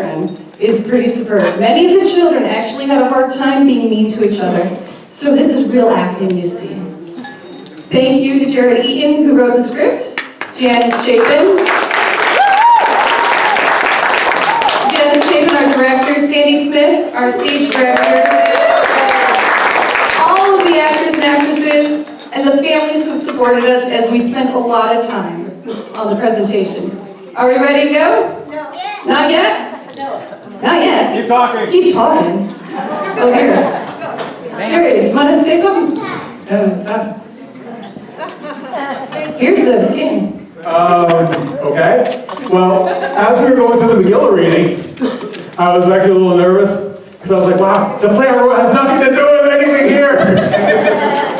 children is pretty superb. Many of the children actually had a hard time being mean to each other. So this is real acting, you see. Thank you to Jared Eaton, who wrote the script, Janice Chapin, our director, Sandy Smith, our stage director, all of the actors and actresses, and the families who supported us as we spent a lot of time on the presentation. Are we ready to go? No. Not yet? No. Not yet. Keep talking. Keep talking. Oh, here. Jared, you want to say something? Here's the game. Okay. Well, as we were going through the Megillah reading, I was actually a little nervous because I was like, wow, the play I wrote has nothing to do with anything here.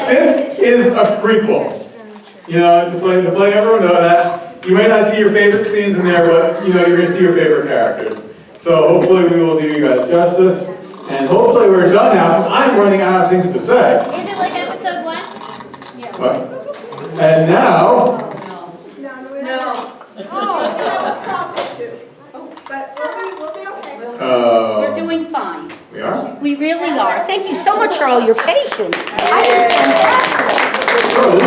This is a prequel. You know, just letting everyone know that. You may not see your favorite scenes in there, but you know, you're going to see your favorite characters. So hopefully we will do you guys justice. And hopefully we're done now because I'm running out of things to say. Is it like episode 1? Yeah. What? And now... No. But we'll be okay. We're doing fine. We are? We really are. Thank you so much for all your patience. I Oh,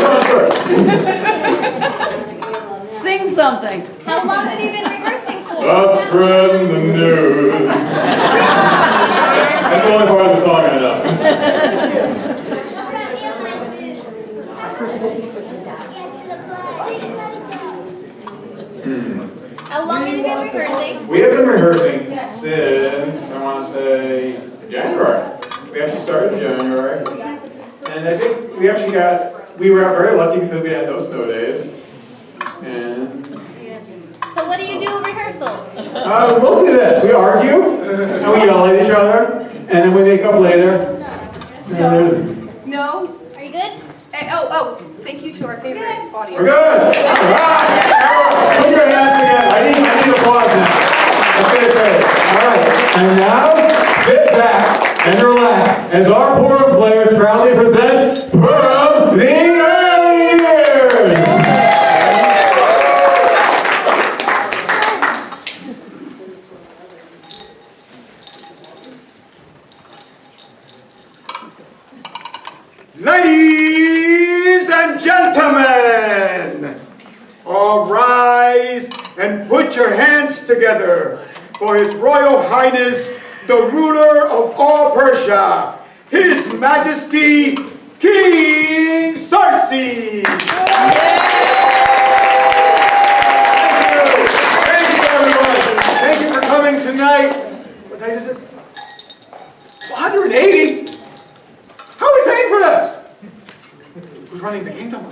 Sing something. How long have you been rehearsing for? Stop spreading the news. That's the only part of the song I know. How long have you been rehearsing? We have been rehearsing since, I want to say, January. We actually started in January. And I think we were out very lucky because we had no snow days. And So what do you do at rehearsal? mostly this. We argue, and we yell at each other, and then we make up later. No. Are you good? Thank you to our favorite audience. We're good! All right! Everyone, put your hands together. I need applause now. That's what it says. All right. And now, sit back and relax as our Purim players proudly present Purim the Early Years! Ladies and gentlemen, arise and put your hands together for His Royal Highness, the ruler of all Persia, His Majesty, King Xerxes. Thank you, everyone. Thank you for coming tonight. What night is it? 180? How are we paying for this? Who's running the kingdom?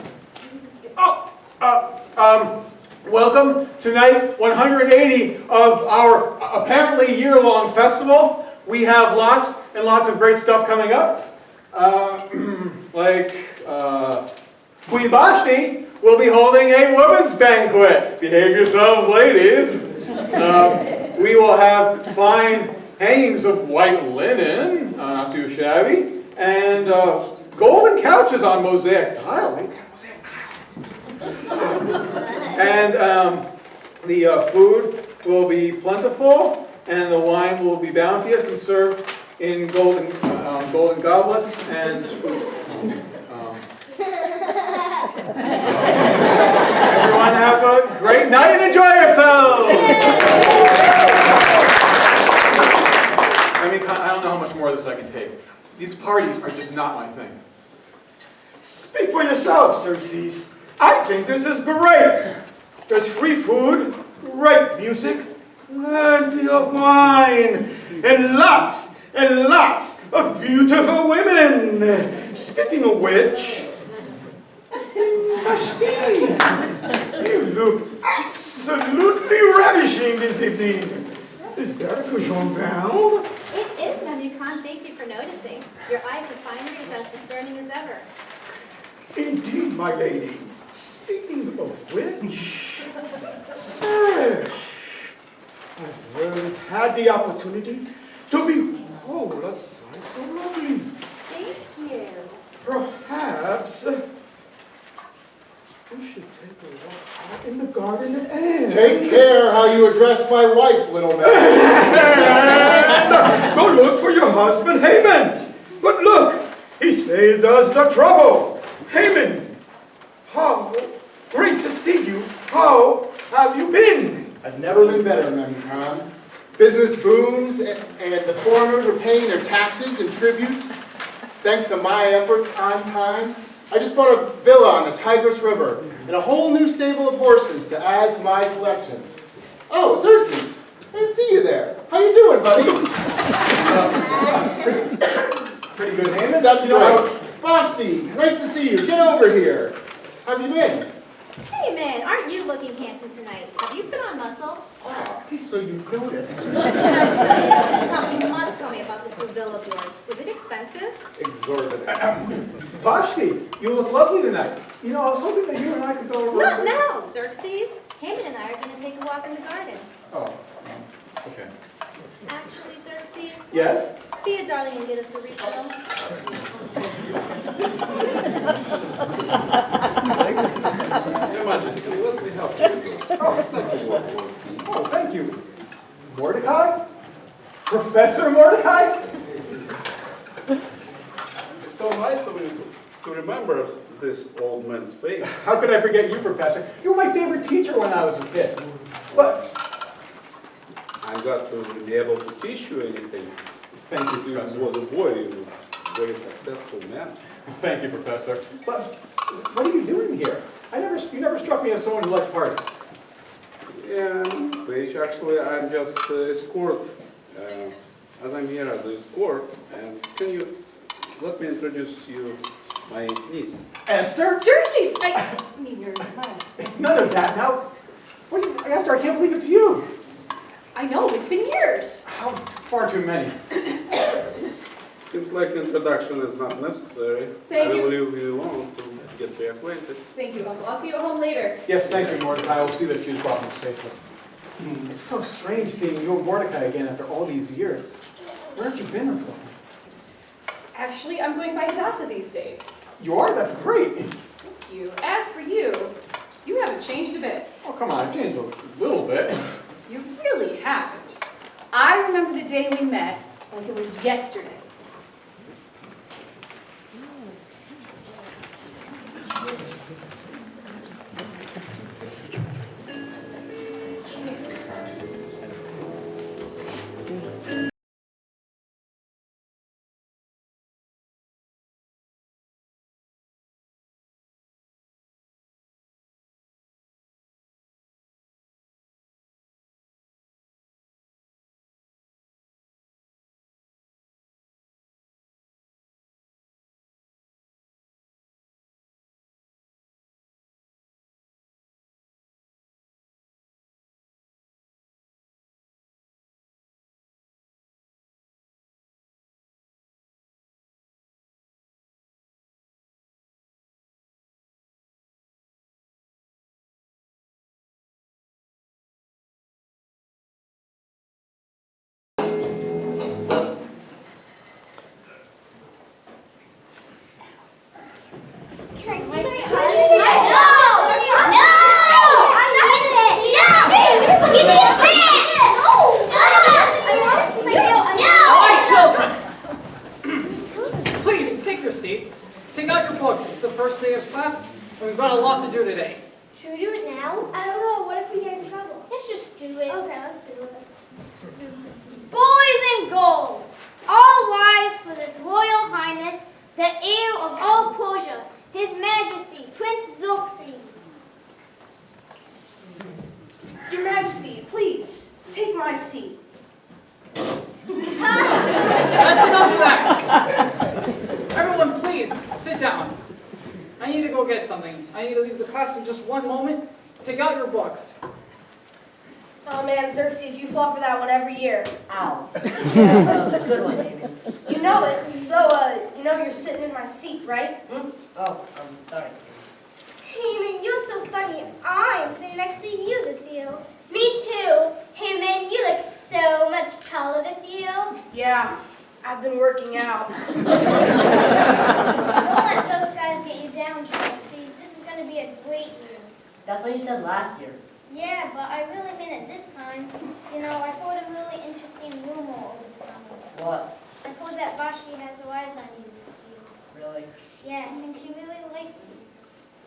Welcome to night 180 of our apparently year-long festival. We have lots and lots of great stuff coming up. Queen Vashti will be holding a women's banquet. Behave yourselves, ladies. We will have fine hangings of white linen, not too shabby. And golden couches on mosaic tile. And the food will be plentiful, and the wine will be bounteous and served in golden goblets. And everyone have a great night and enjoy yourselves. I don't know how much more of this I can take. These parties are just not my thing. Speak for yourself, Xerxes. I think this is great. There's free food, great music, plenty of wine, and lots of beautiful women. Speaking of which, Vashti, you look absolutely ravishing this evening. Is that a cochon gown? It is, Mamukhan. Thank you for noticing. Your eye for finery is as discerning as ever. Indeed, my lady. Speaking of which, sir, I've had the opportunity to behold a sight so lovely. Thank you. Perhaps we should take a walk out in the garden and... Take care how you address my wife, little man. Go look for your husband, Haman. But look, he saved us the trouble. Haman, how great to see you. How have you been? I've never been better, Memnon. Business booms and the foreigners are paying their taxes and tributes. Thanks to my efforts on time, I just bought a villa on the Tigris River and a whole new stable of horses to add to my collection. Oh, Xerxes, I didn't see you there. How you doing, buddy? Pretty good, Haman. That's right. Vashti, nice to see you. Get over here. How have you been? Hey man, aren't you looking handsome tonight? Have you put on muscle? Ah, so you noticed. You must tell me about this new villa of yours. Was it expensive? Exorbitant. Vashti, you look lovely tonight. You know, I was hoping that you and I could go over... Not now, Xerxes. Haman and I are going to take a walk in the gardens. Oh, okay. Actually, Xerxes, Yes? be a darling and get us a refill. Your Majesty, let me help you. Oh, thank you. Mordecai? Professor Mordecai? It's so nice of you to remember this old man's face. How could I forget you, Professor? You were my favorite teacher when I was a kid. But, I'm glad to be able to teach you anything. thank you, You Professor. was a boy, you were a very successful man. Thank you, Professor. But, what are you doing here? You never struck me as someone who liked parties. Yeah, Paige, actually, I'm just escort. As I'm here as an escort, and can you let me introduce you my niece? Esther? Xerxes! I mean, you're mine. None of that. Now, Esther, I can't believe it's you. I know, it's been years. How far too many. Seems like introduction is not necessary. Thank I you. will leave you alone to get reacquainted. Thank you, Uncle. I'll see you at home later. Yes, thank you, Mordecai. I will see that she's brought home safely. It's so strange seeing you and Mordecai again after all these years. Where have you been this long? Actually, I'm going by Hadassah these days. You are? That's great. Thank you. As for you, you haven't changed a bit. Oh, come on. I've changed a little bit. You really haven't. I remember the day we met like it was yesterday. seats. Take out your books. It's the first day of class, and we've got a lot to do today. Should we do it now? I don't know. What if we get in trouble? Let's just do it. Okay, let's do it. Boys and girls, all rise for this royal highness, the heir of all Persia, His Majesty, Prince Xerxes. Your Majesty, please, take my seat. That's enough of that. Everyone, please, sit down. I need to go get something. I need to leave the class in just one moment. Take out your books. Oh man, Xerxes, you fall for that one every year. Ow. Yeah, that was a good one, David. You know it, so, you know you're sitting in my seat, right? Oh, I'm sorry. Heyman, you're so funny. I'm sitting next to you this year. Me too. Heyman, you look so much taller this year. Yeah, I've been working out. Don't let those guys get you down, Xerxes. This is going going to be a great year. That's what you said last year. Yeah, but I really meant it this time. You know, I heard a really interesting rumor over the summer. What? I heard that Vashti has her eyes on you this year. Really? Yeah, and she really likes you.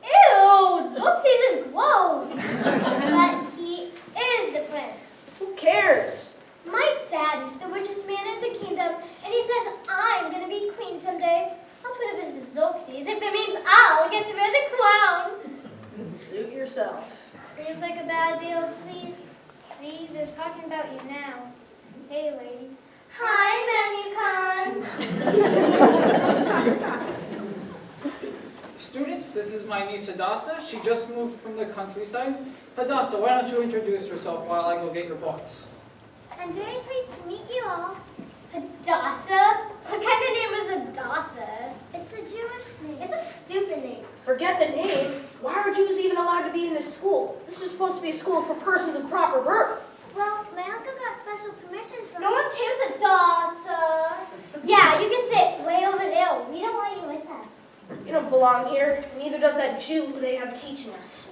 Ew! Xerxes is gross! But he is the prince. Who cares? My dad is the richest man in the kingdom, and he says I'm going to be queen someday. I'll put him in the Xerxes if it means I'll get to wear the crown. Suit yourself. Seems like a bad deal to me. See, they're talking about you now. Hey, ladies. Hi, Mammy-con. Students, this is my niece Hadassah. She just moved from the countryside. Hadassah, why don't you introduce yourself while I go get your books? I'm very pleased to meet you all. Hadassah? What kind of name is Hadassah? It's a Jewish name. It's a stupid name. Forget the name. Why are Jews even allowed to be in this school? This is supposed to be a school for persons of proper birth. Well, my uncle got special permission from... No one cares, Hadassah. Yeah, you can sit way over there. We don't want you with us. You don't belong here. Neither does that Jew who they have teaching us.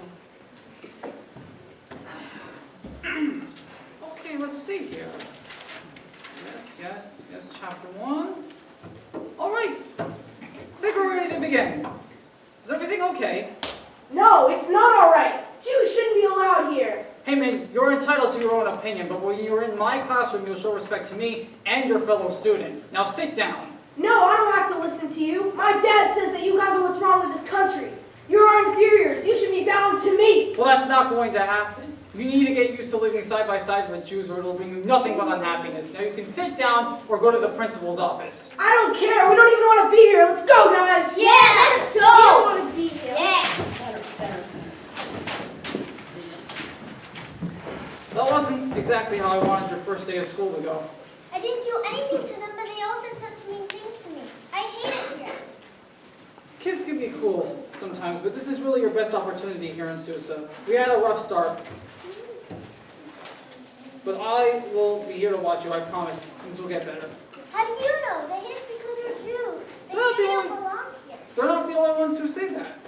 Okay, let's see here. Yes, chapter 1. All right, I think we're ready to begin. Is everything okay? No, it's not all right. Jews shouldn't be allowed here. Hey man, you're entitled to your own opinion, but when you're in my classroom, you'll show respect to me and your fellow students. Now sit down. No, I don't have to listen to you. My dad says that you guys are what's wrong with this country. You're our inferiors. You should be bound to me. Well, that's not going to happen. You need to get used to living side by side with Jews or it'll bring you nothing but unhappiness. Now you can sit down or go to the principal's office. I don't care. We don't even want to be here. Let's go, guys. Yeah, let's go. We don't want to be here. Yeah. That wasn't exactly how I wanted your first day of school to go. I didn't do anything to them, but they all said such mean things to me. I hate it here. Kids can be cruel sometimes, but this is really your best opportunity here in Susa. We had a rough start, but I will be here to watch you, I promise. Things will get better. How do you know? They hate us because we're Jews. They Well, say we they don't won't- belong here. They're not the only ones who say that.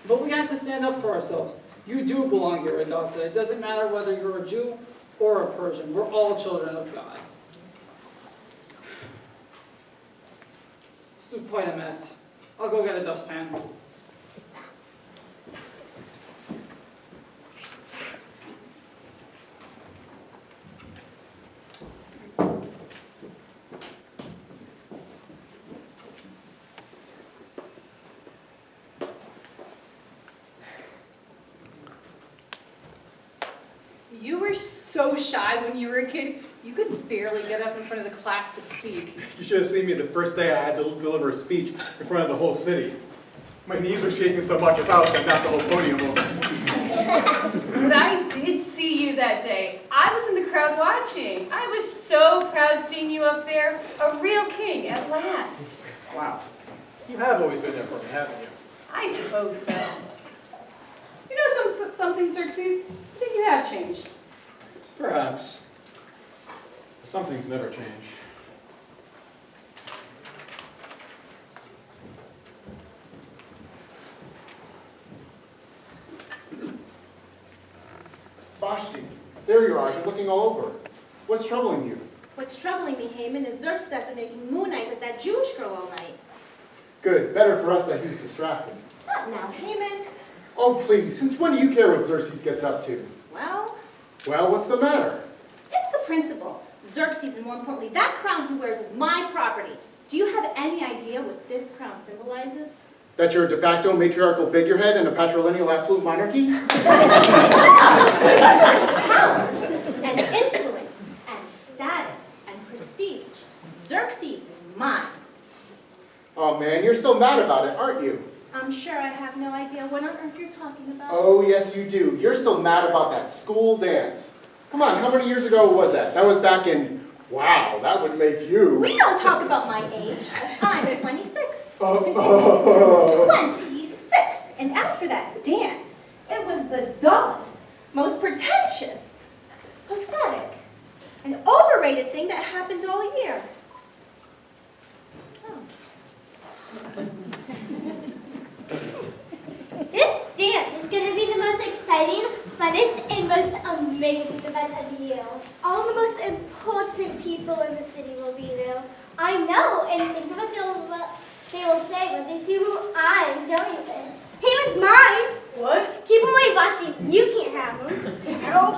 But we have to stand up for ourselves. You do belong here, Hadassah. It doesn't matter whether you're a Jew or a Persian. We're all children of God. This is quite a mess. I'll go get a dustpan. You were so shy when you were a kid, you could barely get up in front of the class to speak. You should have seen me the first day I had to deliver a speech in front of the whole city. My knees were shaking so much I thought I was going to knock the whole podium over. But I did see you that day. I was in the crowd watching. I was so proud seeing you up there, a real king at last. Wow. You have always been there for me, haven't you? I suppose so. You know something, Xerxes? I think you have changed. Perhaps. Some things never change. Vashti, there you are. You're looking all over. What's troubling you? What's troubling me, Haman, is Xerxes has been making moon eyes at that Jewish girl all night. Good. Better for us that he's distracted. What now, Haman? Oh, please. Since when do you care what Xerxes gets up to? Well, Well, what's the matter? it's the principle. Xerxes, and more importantly, that crown he wears is my property. Do you have any idea what this crown symbolizes? That you're a de facto matriarchal figurehead in a patrilineal absolute monarchy? Power, and influence, and status, and prestige. Xerxes is mine. Oh, man, you're still mad about it, aren't you? I'm sure I have no idea what on earth you're talking about. Oh, yes, you do. You're still mad about that school dance. Come on, how many years ago was that? That was back in... Wow, that would make you... We don't talk about my age. I'm 26. 26! And as for that dance, it was the dumbest, most pretentious, pathetic, and overrated thing that happened all year. Oh. amazing event of the year. All the most important people in the city will be there. I know, and think of what they will say when they see who I'm going with. Haman's mine. What? Keep him away, Vashti. You can't have him. Help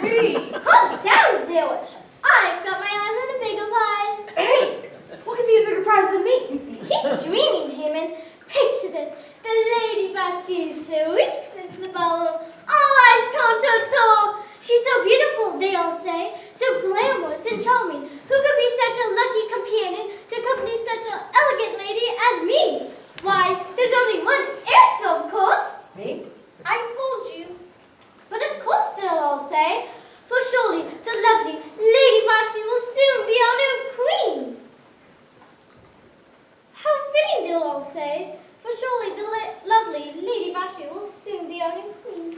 me! Calm down, Zewish. I've got my eyes on a bigger prize. Hey! What could be a bigger prize than me? Keep dreaming, Haman. Picture this. The Lady Vashti sweeps into the ballroom. All eyes turn to her. She's so beautiful, they all say. So glamorous and charming. Who could be such a lucky companion to accompany such an elegant lady as me? Why, there's only one answer, of course. Me? I told you. But of course they'll all say, for surely the lovely Lady Vashti will soon be our new queen. How fitting, they'll all say, for surely the lovely Lady Vashti will soon be our new queen.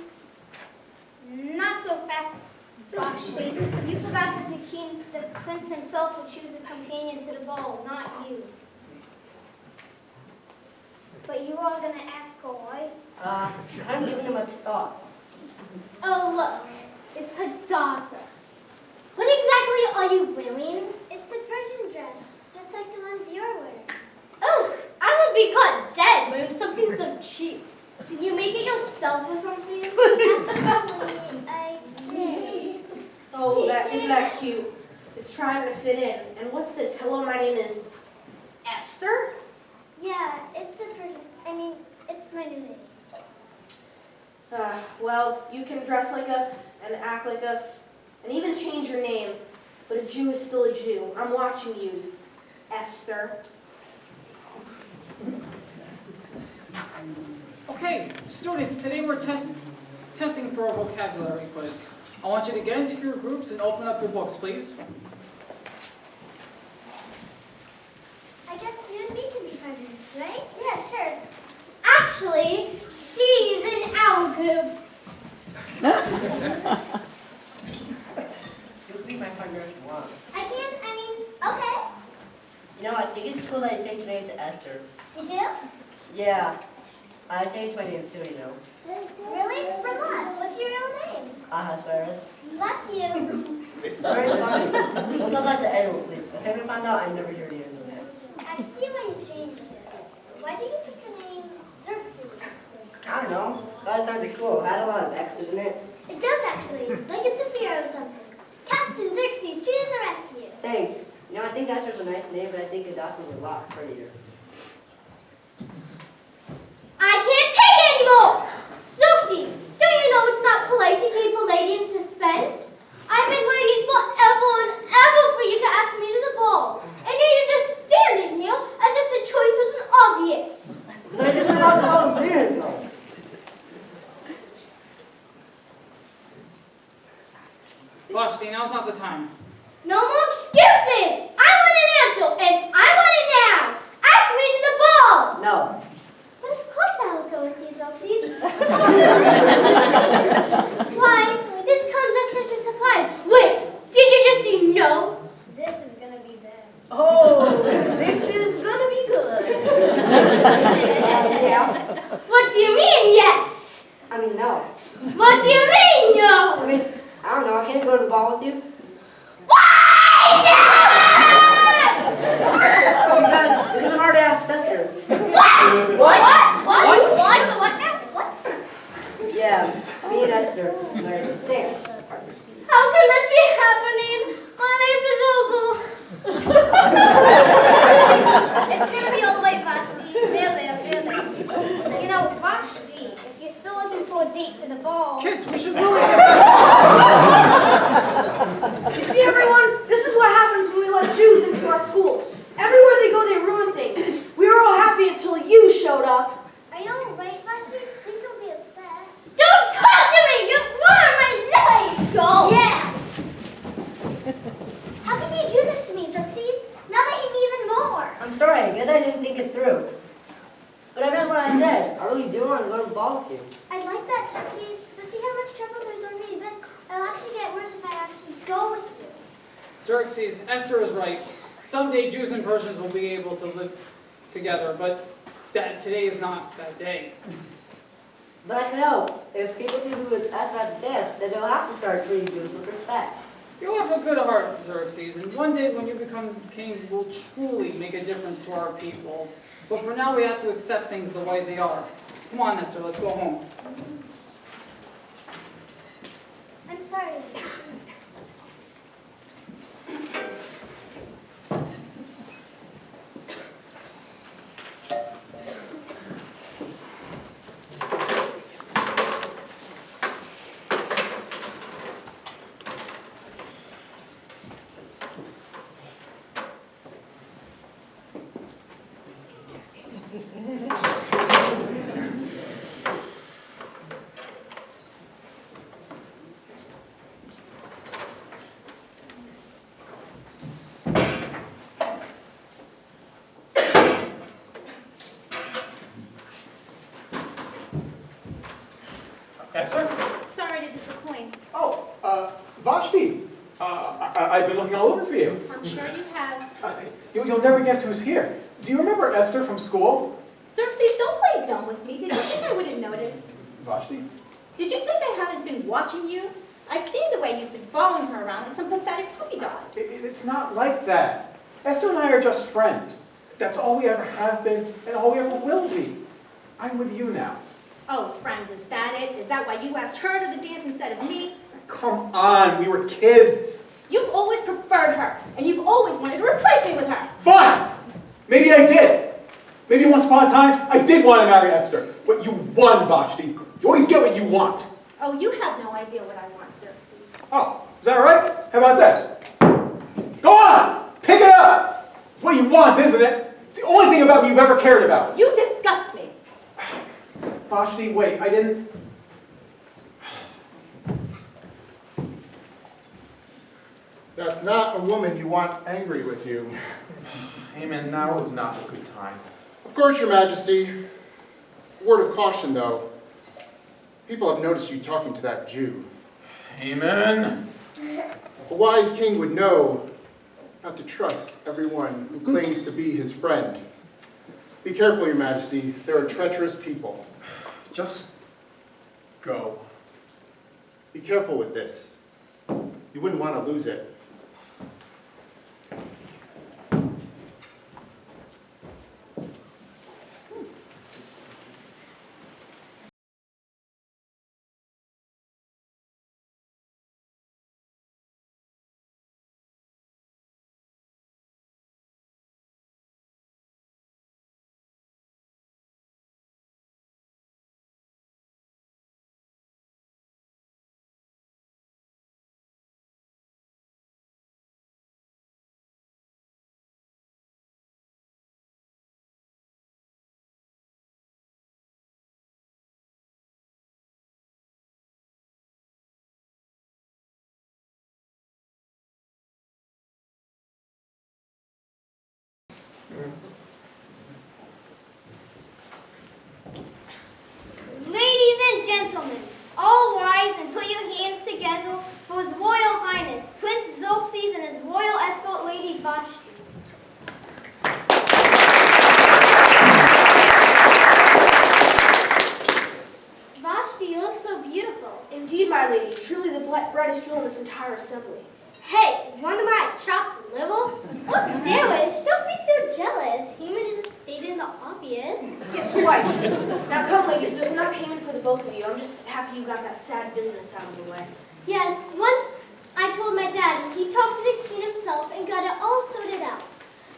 Not so fast, Vashti. You forgot that the prince himself will choose his companion to the ball, not you. But you are going to ask her, right? I haven't given it much thought. Oh, look. It's Hadassah. What exactly are you wearing? It's the Persian dress, just like the ones you're wearing. Oh, I would be caught dead wearing something so cheap. Did you make it yourself or something? Actually, I did. Oh, isn't that cute? It's trying to fit in. And what's this? Hello, my name is Esther? Yeah, it's the Persian. I mean, it's my new name. Well, you can dress like us and act like us and even change your name, but a Jew is still a Jew. I'm watching you, Esther. Okay, students, today we're testing for a vocabulary quiz. I want you to get into your groups and open up your books, please. I guess you and me can be partners, right? Yeah, sure. Actually, she's in our group. You'll be my partner if you want. Okay. You know, I think it's cool that I changed my name to Esther. You do? Yeah, I changed my name too, you know. Really? From what? What's your real name? Ahasuerus. Bless you. Very funny. Don't tell that to anyone, please. If anyone found out, I'd never hear you again. I see why you changed it. Why did you pick the name Xerxes? I don't know. Thought it sounded cool. It had a lot of X's in it. It does actually, like a superhero or something. Captain Xerxes, to the rescue. Thanks. You know, I think Esther's a nice name, but I think Hadassah's a lot prettier. I can't take it anymore! Xerxes, don't you know it's not polite to keep a lady in suspense? I've been waiting forever and ever for you to ask me to the ball. And yet you're just standing here as if the choice wasn't obvious. But I just went out the hall a minute ago. Vashti, now's not the time. No more excuses! I want an answer, and I want it now! Ask me to the ball! No. But of course I will go with you, Xerxes. Why, this comes as such a surprise. Wait, did you just say no? This is gonna be bad. Oh, this is gonna be good. Yeah. What do you mean, yes? I mean, no. What do you mean, no? I mean, I don't know. I can't go to the ball with you. Why not? Because I'm already asked Esther. What? What now? What? Yeah, me and Esther are there. Partners. How can this be happening? My life is over. It's gonna be all right, Vashti. There. You know, Vashti, if you're still looking for a date to the ball. Kids, we should really You see, everyone? This is what happens when we let Jews into our schools. Everywhere they go, they ruin things. We were all happy until you showed up. Are you all right, Vashti? Please don't be upset. Don't talk to me! You're ruining my life! Go! Yeah. How can you do this to me, Xerxes? Now that you need even more. I'm sorry. I guess I didn't think it through. But I meant what I said. I really do want to go to the ball with you. I like that, Xerxes. But see how much trouble there's already been? It'll actually get worse if I actually go with you. Xerxes, Esther is right. Someday Jews and Persians will be able to live together, but today is not that day. But I can help. If people see who is Esther at the dance, then they'll have to start treating Jews with respect. You have a good heart, Xerxes, and one day when you become king, you will truly make a difference to our people. But for now, we have to accept things the way they are. Come on, Esther, let's go home. I'm sorry, Xerxes. Esther? Sorry to disappoint. Oh, Vashti. I've been looking all over for you. I'm sure you have. You'll never guess who's here. Do you remember Esther from school? Xerxes, don't play dumb with me. Did you think I wouldn't notice? Vashti? Did you think I haven't been watching you? I've seen the way you've been following her around like some pathetic puppy dog. It's not like that. Esther and I are just friends. That's all we ever have been and all we ever will be. I'm with you now. Oh, friends, is that it? Is that why you asked her to the dance instead of me? Come on, we were kids. You've always preferred her, and you've always wanted to replace me with her. Fine! Maybe I did. Maybe once upon a time, I did want to marry Esther. But you won, Vashti. You always get what you want. Oh, you have no idea what I want, Xerxes. Oh, is that right? How about this? Go on! Pick it up! It's what you want, isn't it? It's the only thing about me you've ever cared about. You disgust me. Vashti, wait, I didn't... That's not a woman you want angry with you. Haman, now is not a good time. Of course, Your Majesty. Word of caution, though. People have noticed you talking to that Jew. Haman! A wise king would know not to trust everyone who claims to be his friend. Be careful, Your Majesty. There are treacherous people. Just go. Be careful with this. You wouldn't want to lose it. Ladies and gentlemen, all rise and put your hands together for His Royal Highness, Prince Xerxes and his royal escort lady Vashti. Vashti, you look so beautiful. Indeed, my lady, truly the brightest jewel in this entire assembly. Hey, wanna buy a chopped liver? Or sandwich? Don't be so jealous. Haman just stated the obvious. Yes, quite. Now come, ladies, there's enough Haman for the both of you. I'm just happy you got that sad business out of the way. Yes, once I told my dad, and he talked to the king himself and got it all sorted out.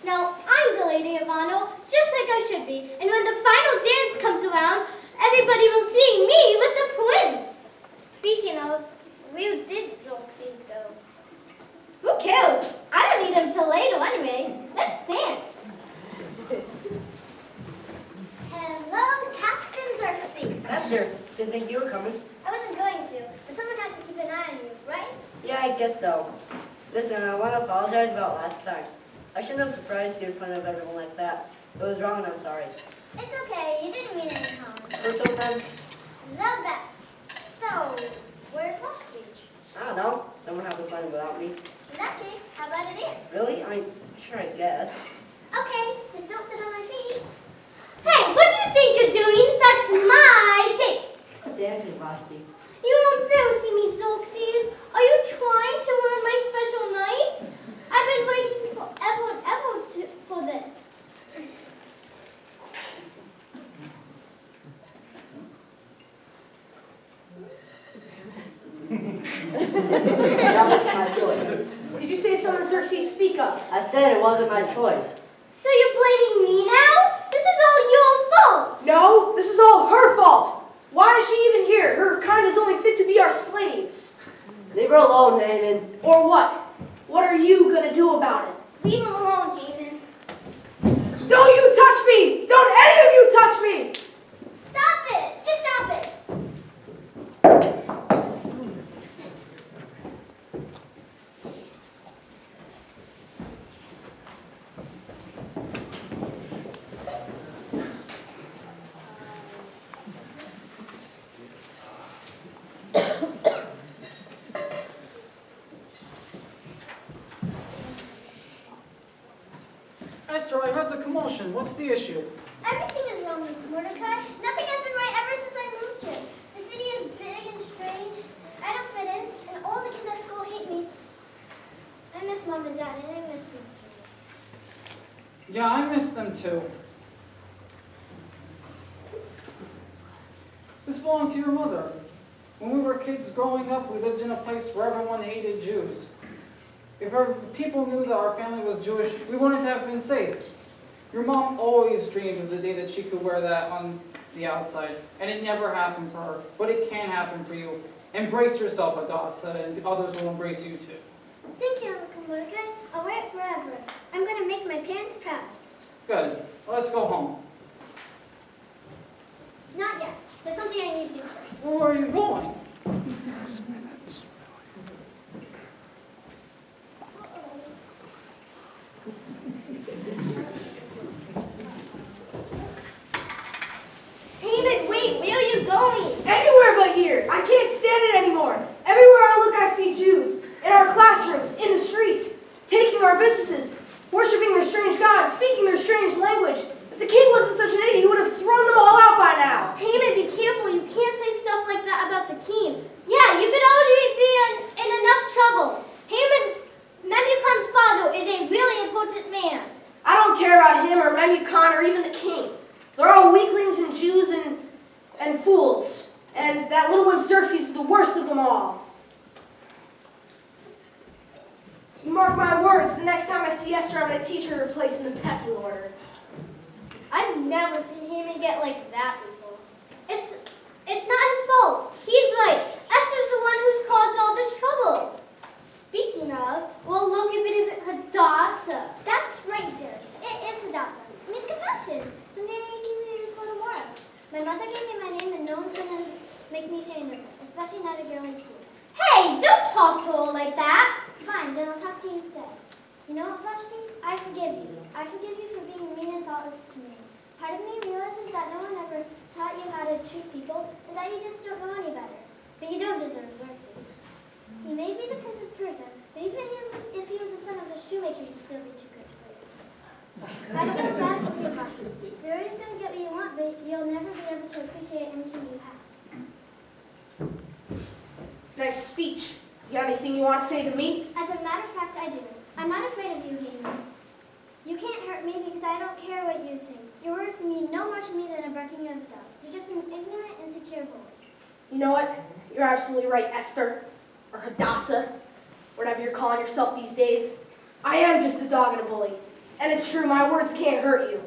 Now, I'm the lady of honor, just like I should be, and when the final dance comes around, everybody will see me with the prince. Speaking of, where did Xerxes go? Who cares? I don't need him till later anyway. Let's dance. Hello, Captain Xerxes. Esther, didn't think you were coming. I wasn't going to, but someone has to keep an eye on you, right? Yeah, I guess so. Listen, I want to apologize about last time. I shouldn't have surprised you in front of everyone like that. It was wrong and I'm sorry. It's okay, you didn't mean any harm. We're so friends. The best. So, where's Vashti? I don't know. Someone having fun without me. In that case, how about a dance? Really? Sure, I guess. Okay, just don't sit on my feet. Hey, what do you think you're doing? That's my date. dancing, Vashti. You are embarrassing me, Xerxes. Are you trying to ruin my special night? I've been waiting forever and ever for this. That was my choice. Did you say something, Xerxes? Speak up. I said it wasn't my choice. So you're blaming me now? This is all your fault. No, this is all her fault. Why is she even here? Her kind is only fit to be our slaves. Leave her alone, Haman. Or what? What are you gonna do about it? Leave him alone, Haman. Don't you touch me! Don't any of you touch me! Stop it! Just stop it! Esther, I heard the commotion. What's the issue? Everything is wrong with Mordecai. Nothing has been right ever since I moved here. The city is big and strange. I don't fit in, and all the kids at school hate me. I miss Mom and Dad, and I miss them too. Yeah, I miss them too. This belonged to your mother. When we were kids growing up, we lived in a place where everyone hated Jews. If people knew that our family was Jewish, we wouldn't have been safe. Your mom always dreamed of the day that she could wear that on the outside, and it never happened for her, but it can happen for you. Embrace yourself, Adasa, and others will embrace you too. Thank you, Uncle Mordecai. I'll wear it forever. I'm going to make my parents proud. Good. Let's go home. Not yet. There's something I need to do first. Where are you going? Haman, wait, where are you going? Anywhere but here. I can't stand it anymore. Everywhere I look, I see Jews. In our classrooms, in the streets, taking our businesses, worshiping their strange gods, speaking their strange language. If the king wasn't such an idiot, he would have thrown them all out by now. Haman, be careful. You can't say stuff like that about the king. Yeah, you could already be in enough trouble. Memucan's father is a really important man. I don't care about him or Memucan or even the king. They're all weaklings and Jews and fools. And that little one Xerxes is the worst of them all. You mark my words, the next time I see Esther, I'm going to teach her her place in the pecking order. I've never seen Haman get like that before. It's not his fault. He's right. Esther's the one who's caused all this trouble. Speaking of, well, look if it isn't Hadassah. That's right, Serge. It is Hadassah. It means compassion. Something I make you use a little more of. My mother gave me my name, and no one's gonna make me ashamed of it, especially not a girl like you. Hey, don't talk to her like that. Fine, then I'll talk to you instead. You know what, Vashti? I forgive you. I forgive you for being mean and thoughtless to me. Part of me realizes that no one ever taught you how to treat people, and that you just don't know any better. But you don't deserve Xerxes. He may be the prince of Persia, but even if he was the son of a shoemaker, he'd still be too good for you. I feel bad for you, Vashti. You're always going to get what you want, but you'll never be able to appreciate anything you have. Nice speech. You have anything you want to say to me? As a matter of fact, I do. I'm not afraid of you, Haman. You can't hurt me because I don't care what you think. Your words mean no more to me than a barking of a dog. You're just an ignorant, insecure boy. You know what? You're absolutely right, Esther. Or Hadassah. Whatever you're calling yourself these days. I am just a dog and a bully. And it's true, my words can't hurt you.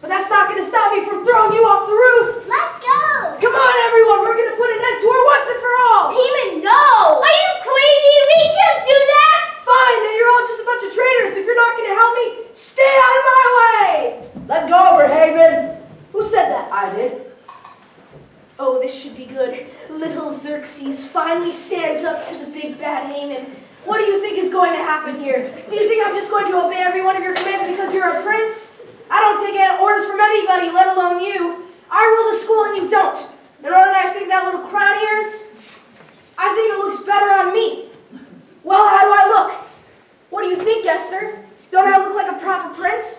But that's not going to stop me from throwing you off the roof! Let's go! Come on, everyone! We're going to put an end to her once and for all! Haman, no! Are you crazy? We can't do that! Fine, then you're all just a bunch of traitors. If you're not going to help me, stay out of my way! Let go of her, Haman. Who said that? I did. Oh, this should be good. Little Xerxes finally stands up to the big bad Haman. What do you think is going to happen here? Do you think I'm just going to obey every one of your commands because you're a prince? I don't take orders from anybody, let alone you. I rule the school and you don't. And what do I think that little crown here is? I think it looks better on me. Well, how do I look? What do you think, Esther? Don't I look like a proper prince?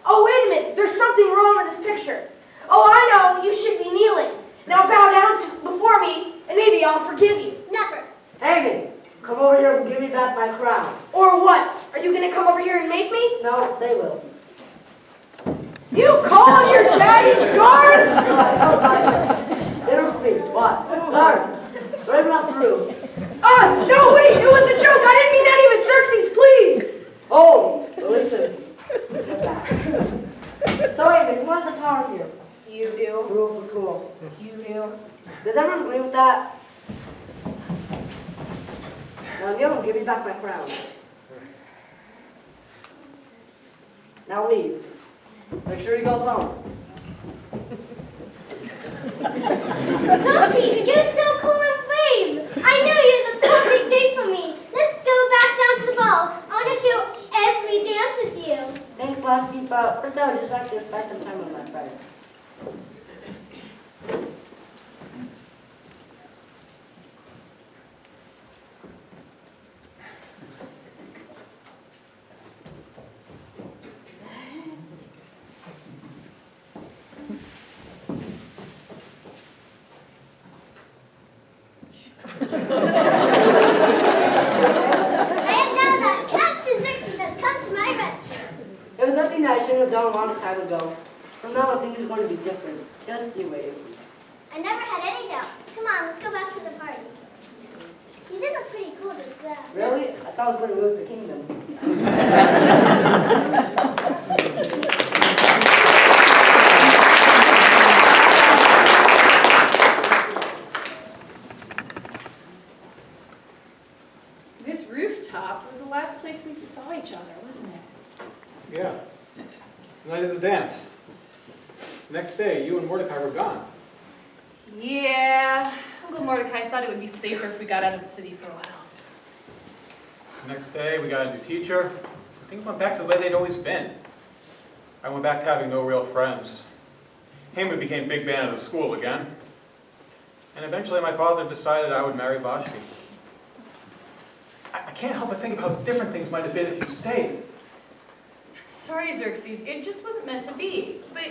Oh, wait a minute. There's something wrong with this picture. Oh, I know. You should be kneeling. Now bow down to crown. Or what? Are you gonna come over here and make me? No, they will. You call on your daddy's guards? They don't speak. What? Guards. They're even off the roof. No, wait, it was a joke. I didn't mean any of it, Xerxes, please. Oh, listen. So, Raven, who has the power here? You do. Rule for school. You do. Does everyone agree with that? Now, you give me back my crown. Now leave. Make sure he goes home. Xerxes, you're so cool and brave. I know you're the perfect date for me. Let's go back down to the ball. I want to show every dance with you. Thanks, Blasty, but first I would just like to spend some time with my friends. Done a long time ago. From now on, things are going to be different. Just you wait. I never had any doubt. Come on, let's go back to the party. You did look pretty cool just now. Really? I thought I was going to lose the kingdom. This rooftop was the last place we saw each other, wasn't it? Yeah. The night of the dance. The next day, you and Mordecai were gone. Yeah, Uncle Mordecai thought it would be safer if we got out of the city for a while. The next day, we got a new teacher. Things went back to the way they'd always been. I went back to having no real friends. Haman became big man of the school again. And eventually my father decided I would marry Vashti. I can't help but think about how different things might have been if you stayed. Sorry, Xerxes, it just wasn't meant to be. But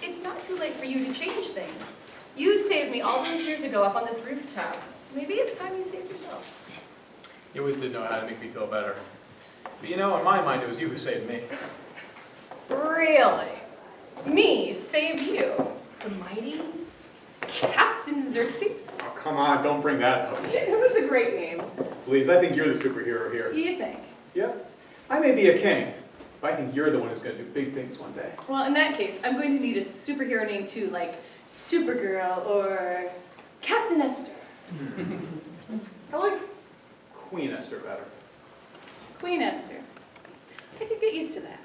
it's not too late for you to change things. You saved me all those years ago up on this rooftop. Maybe it's time you saved yourself. You always did know how to make me feel better. But you know, in my mind, it was you who saved me. Really? Me save you? The mighty Captain Xerxes? Oh, come on, don't bring that up. It was a great name. Please, I think you're the superhero here. You think? Yep. I may be a king, but I think you're the one who's going to do big things one day. Well, in that case, I'm going to need a superhero name too, like Supergirl or Captain Esther. I like Queen Esther better. Queen Esther. I could get used to that.